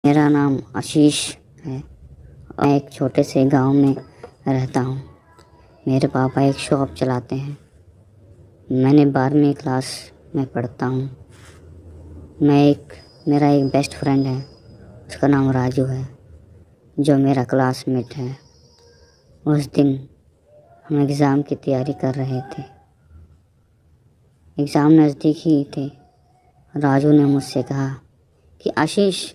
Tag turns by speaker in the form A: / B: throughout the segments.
A: मेरा नाम आशीष है। मैं एक छोटे से गांव में रहता हूँ। मेरे पापा एक शॉप चलाते हैं। मैंने 12वीं क्लास में पढ़ता हूँ। मेरा एक बेस्ट फ्रेंड है, उसका नाम राजू है, जो मेरा क्लासमेट है। उस दिन हम एग्ज़ाम की तैयारी कर रहे थे। एग्ज़ाम नज़दीक ही थे। राजू ने मुझसे कहा कि आशीष,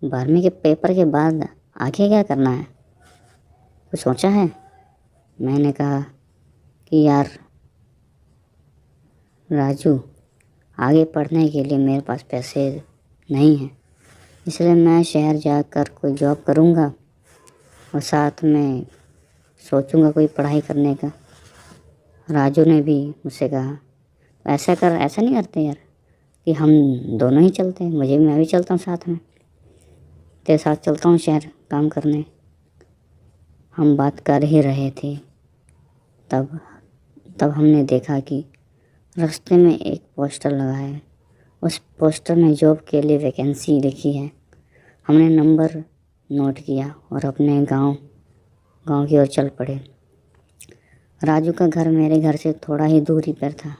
A: 12वीं के पेपर के बाद आगे क्या करना है, कुछ सोचा है? मैंने कहा कि यार राजू, आगे पढ़ने के लिए मेरे पास पैसे नहीं हैं, इसलिए मैं शहर जाकर कोई जॉब करूँगा और साथ में सोचूँगा कोई पढ़ाई करने का। राजू ने भी मुझसे कहा, ऐसा नहीं करते यार कि हम दोनों ही चलते हैं, मैं भी चलता हूँ साथ में, तेरे साथ चलता हूँ शहर काम करने। हम बात कर ही रहे थे, तब हमने देखा कि रास्ते में एक पोस्टर लगा है। उस पोस्टर में जॉब के लिए वैकेंसी लिखी है। हमने नंबर नोट किया और अपने गांव की ओर चल पड़े। राजू का घर मेरे घर से थोड़ा ही दूरी पर था,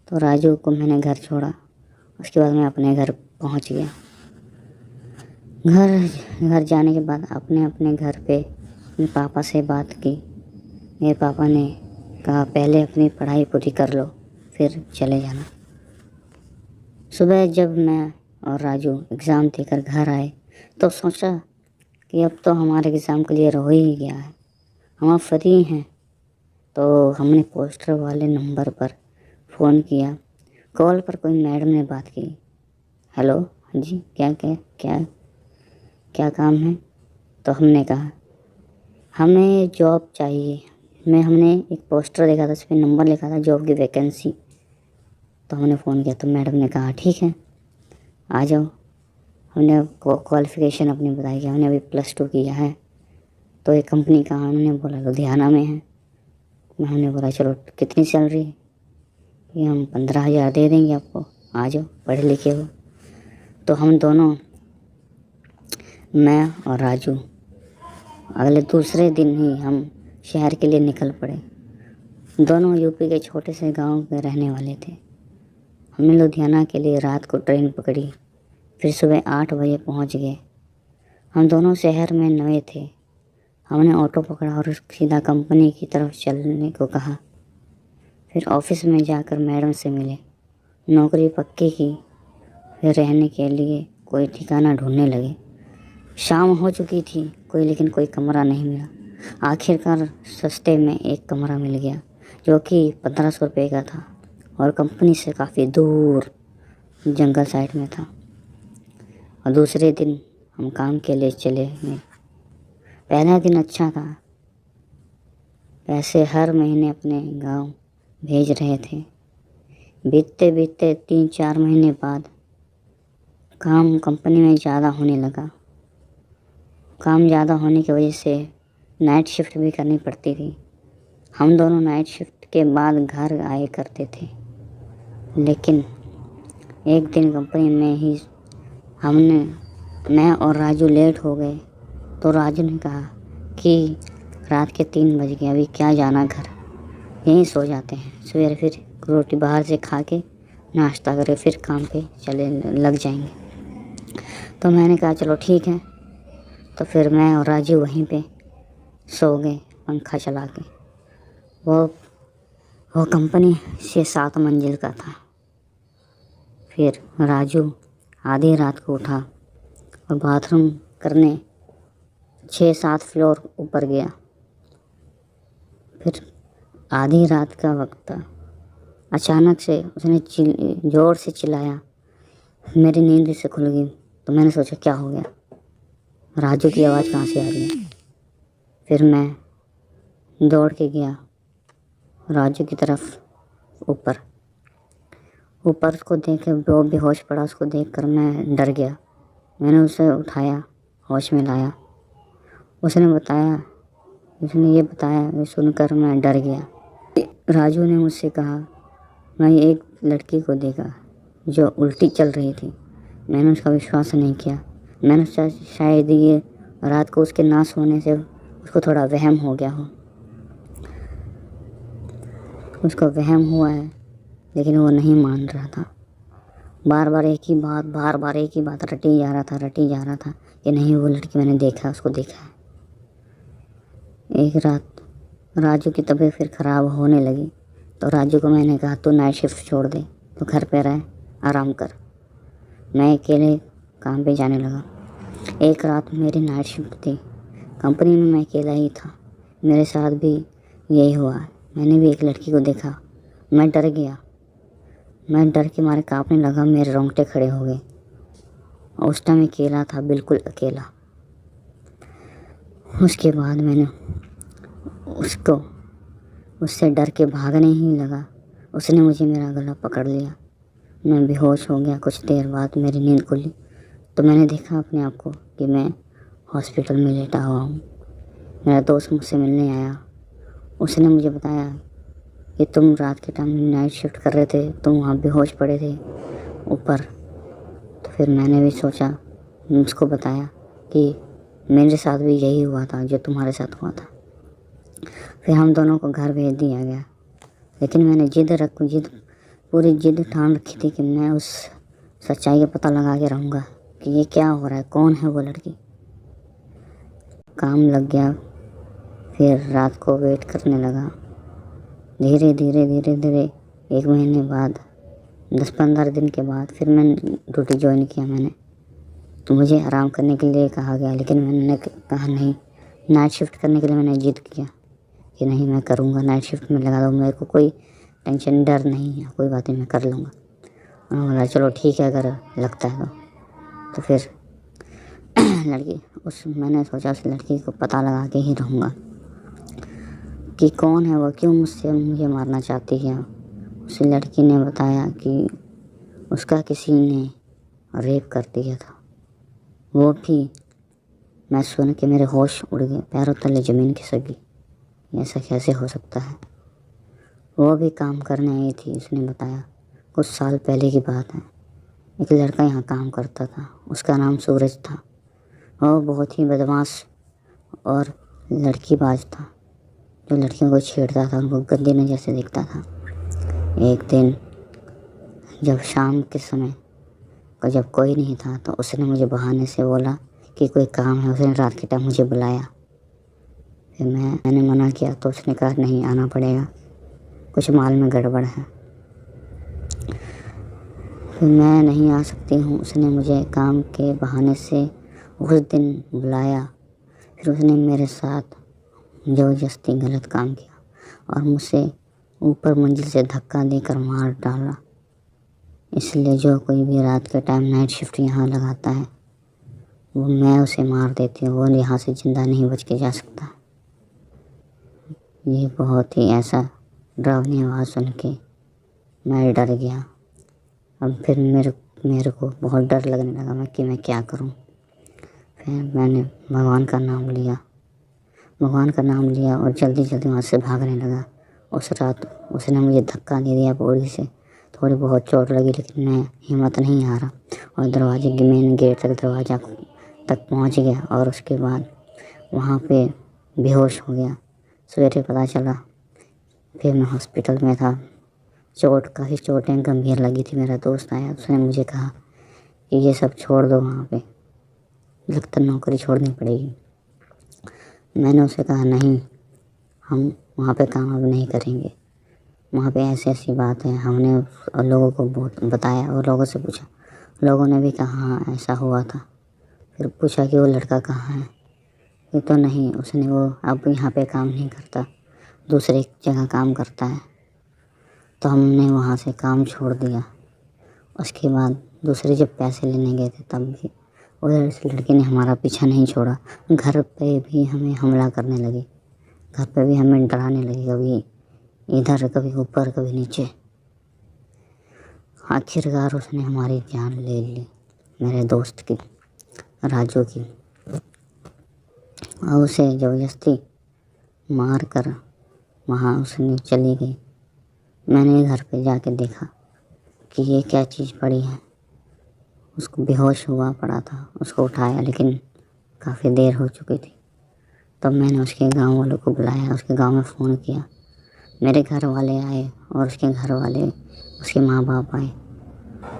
A: तो राजू को मैंने घर छोड़ा। उसके बाद मैं अपने घर पहुंच गया। घर जाने के बाद अपने घर पे अपने पापा से बात की। मेरे पापा ने कहा, पहले अपनी पढ़ाई पूरी कर लो, फिर चले जाना। सुबह जब मैं और राजू एग्ज़ाम देकर घर आए तो सोचा कि अब तो हमारे एग्ज़ाम क्लियर हो ही गया है, हम फ्री हैं। तो हमने पोस्टर वाले नंबर पर फ़ोन किया। कॉल पर कोई मैडम ने बात की। हेलो, हाँ जी, क्या काम है? तो हमने कहा हमें जॉब चाहिए। हमने एक पोस्टर देखा था, उस पर नंबर लिखा था जॉब की वैकेंसी। तो हमने फ़ोन किया तो मैडम ने कहा ठीक है, आ जाओ। हमने क्वालिफ़िकेशन अपनी बताई कि हमने अभी +2 किया है। तो एक कंपनी का उन्होंने बोला लुधियाना में है। हमने बोला चलो, कितनी सैलरी? कि हम 15,000 दे देंगे आपको, आ जाओ, पढ़े लिखे हो। तो हम दोनों, मैं और राजू, अगले दूसरे दिन ही हम शहर के लिए निकल पड़े। दोनों यूपी के छोटे से गांव के रहने वाले थे। हमने लुधियाना के लिए रात को ट्रेन पकड़ी, फिर सुबह 8 बजे पहुंच गए। हम दोनों शहर में नए थे। हमने ऑटो पकड़ा और सीधा कंपनी की तरफ चलने को कहा। फिर ऑफिस में जाकर मैडम से मिले, नौकरी पक्की की, फिर रहने के लिए कोई ठिकाना ढूंढने लगे। शाम हो चुकी थी, लेकिन कोई कमरा नहीं मिला। आखिरकार सस्ते में एक कमरा मिल गया, जो कि 1500 रुपये का था और कंपनी से काफ़ी दूर जंगल साइड में था। और दूसरे दिन हम काम के लिए चले गए। पहला दिन अच्छा था, पैसे हर महीने अपने गांव भेज रहे थे। बीतते बीतते 3-4 महीने बाद काम कंपनी में ज़्यादा होने लगा। काम ज़्यादा होने की वजह से नाइट शिफ्ट भी करनी पड़ती थी। हम दोनों नाइट शिफ्ट के बाद घर आए करते थे। लेकिन एक दिन कंपनी में ही मैं और राजू लेट हो गए। तो राजू ने कहा कि रात के 3 बज गए, अभी क्या जाना घर, यहीं सो जाते हैं, सवेरे फिर रोटी बाहर से खा के नाश्ता करके फिर काम पे चले लग जाएंगे। तो मैंने कहा चलो ठीक है। तो फिर मैं और राजू वहीं पे सो गए पंखा चला के। वो कंपनी 6-7 मंजिल का था। फिर राजू आधी रात को उठा और बाथरूम करने 6-7 फ्लोर ऊपर गया। फिर आधी रात का वक्त था, अचानक से उसने ज़ोर से चिल्लाया। मेरी नींद से खुल गई तो मैंने सोचा क्या हो गया, राजू की आवाज़ कहाँ से आ रही है। फिर मैं दौड़ के गया राजू की तरफ। ऊपर उसको देख के वो बेहोश पड़ा। उसको देखकर मैं डर गया। मैंने उसे उठाया, होश में लाया। उसने ये बताया, ये सुनकर मैं डर गया। राजू ने मुझसे कहा, मैं एक लड़की को देखा जो उल्टी चल रही थी। मैंने उसका विश्वास नहीं किया। मैंने सोचा शायद ये रात को उसके ना सोने से उसको थोड़ा वहम हो गया हो, उसको वहम हुआ है, लेकिन वो नहीं मान रहा था। बार बार एक ही बात रटी जा रहा था कि नहीं वो लड़की मैंने देखा, उसको देखा है। एक रात राजू की तबीयत फिर ख़राब होने लगी, तो राजू को मैंने कहा तू नाइट शिफ्ट छोड़ दे, तो घर पे रहे, आराम कर। मैं अकेले काम पे जाने लगा। एक रात मेरी नाइट शिफ्ट थी, कंपनी में मैं अकेला ही था। मेरे साथ भी यही हुआ। मैंने भी एक लड़की को देखा। मैं डर गया, मैं डर के मारे कांपने लगा, मेरे रोंगटे खड़े हो गए। उस टाइम अकेला था, बिल्कुल अकेला। उसके बाद मैंने उससे डर के भागने ही लगा। उसने मुझे मेरा गला पकड़ लिया, मैं बेहोश हो गया। कुछ देर बाद मेरी नींद खुली तो मैंने देखा अपने आप को कि मैं हॉस्पिटल में लेटा हुआ हूँ। मेरा दोस्त मुझसे मिलने आया, उसने मुझे बताया कि तुम रात के टाइम नाइट शिफ्ट कर रहे थे, तुम वहाँ बेहोश पड़े थे ऊपर। तो फिर मैंने भी सोचा, उसको बताया कि मेरे साथ भी यही हुआ था जो तुम्हारे साथ हुआ था। फिर हम दोनों को घर भेज दिया गया, लेकिन मैंने पूरी जिद ठान रखी थी कि मैं उस सच्चाई का पता लगा के रहूँगा कि ये क्या हो रहा है, कौन है वो लड़की। काम लग गया, फिर रात को वेट करने लगा। धीरे धीरे 1 महीने बाद, 10-15 दिन के बाद फिर मैंने ड्यूटी ज्वाइन किया। मैंने तो मुझे आराम करने के लिए कहा गया, लेकिन मैंने कहा नहीं, नाइट शिफ्ट करने के लिए मैंने जिद किया कि नहीं मैं करूँगा, नाइट शिफ्ट में लगा दो, मेरे को कोई टेंशन डर नहीं है, कोई बात नहीं मैं कर लूँगा। उन्होंने बोला चलो ठीक है अगर लगता है तो फिर मैंने सोचा उस लड़की को पता लगा के ही रहूँगा कि कौन है वो, क्यों मुझे मारना चाहती है। उस लड़की ने बताया कि उसका किसी ने रेप कर दिया था। वो भी मैं सुन के मेरे होश उड़ गए, पैरों तले ज़मीन खिसक गई। ऐसा कैसे हो सकता है। वो भी काम करने आई थी, उसने बताया। कुछ साल पहले की बात है। एक लड़का यहाँ काम करता था, उसका नाम सूरज था। वो बहुत ही बदमाश और लड़कीबाज था, जो लड़कियों को छेड़ता था, उनको गंदी नज़र से देखता था। एक दिन जब शाम के समय को जब कोई नहीं था, तो उसने मुझे बहाने से बोला कि कोई काम है। उसने रात के टाइम मुझे बुलाया। फिर मैंने मना किया तो उसने कहा नहीं आना पड़ेगा, कुछ माल में गड़बड़ है। फिर मैं नहीं आ सकती हूँ। उसने मुझे काम के बहाने से उस दिन बुलाया। फिर उसने मेरे साथ ज़बरदस्ती गलत काम किया और मुझसे ऊपर मंजिल से धक्का देकर मार डाला। इसलिए जो कोई भी रात के टाइम नाइट शिफ्ट यहाँ लगाता है, वो मैं उसे मार देती हूँ, वो यहाँ से ज़िंदा नहीं बच के जा सकता। ये बहुत ही ऐसा डरावनी आवाज़ सुन के मैं डर गया। अब फिर मेरे को बहुत डर लगने लगा मैं क्या करूं। फिर मैंने भगवान का नाम लिया और जल्दी वहाँ से भागने लगा। उस रात उसने मुझे धक्का दे दिया बॉडी से, थोड़ी बहुत चोट लगी, लेकिन मैं हिम्मत नहीं हारा और दरवाजे के मेन गेट तक दरवाज़ा तक पहुँच गया और उसके बाद वहाँ पे बेहोश हो गया। सवेरे पता चला, फिर मैं हॉस्पिटल में था। काफ़ी चोटें गंभीर लगी थी। मेरा दोस्त आया, उसने मुझे कहा कि ये सब छोड़ दो, वहाँ पे लगता नौकरी छोड़नी पड़ेगी। मैंने उसे कहा नहीं, हम वहाँ पे काम अब नहीं करेंगे, वहाँ पे ऐसी बात है। हमने लोगों को बहुत बताया और लोगों से पूछा, लोगों ने भी कहा हाँ ऐसा हुआ था। फिर पूछा कि वो लड़का कहाँ है, ये तो नहीं, वो अब यहाँ पे काम नहीं करता, दूसरे जगह काम करता है। तो हमने वहाँ से काम छोड़ दिया। उसके बाद दूसरे जब पैसे लेने गए थे तब भी उधर इस लड़के ने हमारा पीछा नहीं छोड़ा। घर पे भी हमें हमला करने लगे, घर पे भी हमें डराने लगे, कभी इधर कभी ऊपर कभी नीचे। आखिरकार उसने हमारी जान ले ली, मेरे दोस्त की, राजू की, और उसे ज़बरदस्ती मार कर वहाँ उसने चली गई। मैंने घर पे जाके देखा कि ये क्या चीज़ पड़ी है। उसको बेहोश हुआ पड़ा था, उसको उठाया लेकिन काफ़ी देर हो चुकी थी। तब मैंने उसके गांव वालों को बुलाया, उसके गांव में फ़ोन किया। मेरे घर वाले आए और उसके घर वाले, उसके माँ बाप आए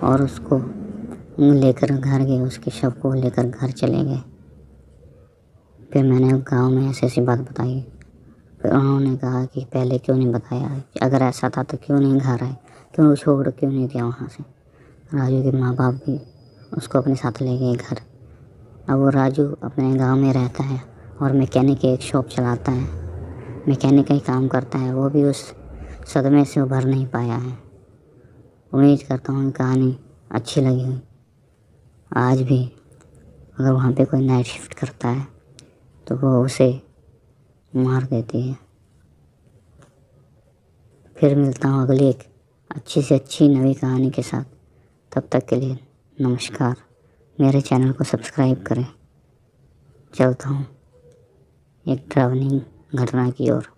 A: और उसको लेकर घर गए, उसके शव को लेकर घर चले गए। फिर मैंने गांव में ऐसी ऐसी बात बताई। फिर उन्होंने कहा कि पहले क्यों नहीं बताया, अगर ऐसा था तो क्यों नहीं घर आए, क्यों छोड़ क्यों नहीं दिया वहाँ से। राजू के माँ बाप भी उसको अपने साथ ले गए घर। अब वो राजू अपने गांव में रहता है और मैकेनिक की एक शॉप चलाता है, मैकेनिक का ही काम करता है। वो भी उस सदमे से उभर नहीं पाया है। उम्मीद करता हूँ कहानी अच्छी लगी हुई। आज भी अगर वहाँ पे कोई नाइट शिफ्ट करता है तो वो उसे मार देती है। फिर मिलता हूँ अगली एक अच्छी से अच्छी नई कहानी के साथ। तब तक के लिए नमस्कार। मेरे चैनल को सब्सक्राइब करें। चलता हूँ एक डरावनी घटना की ओर।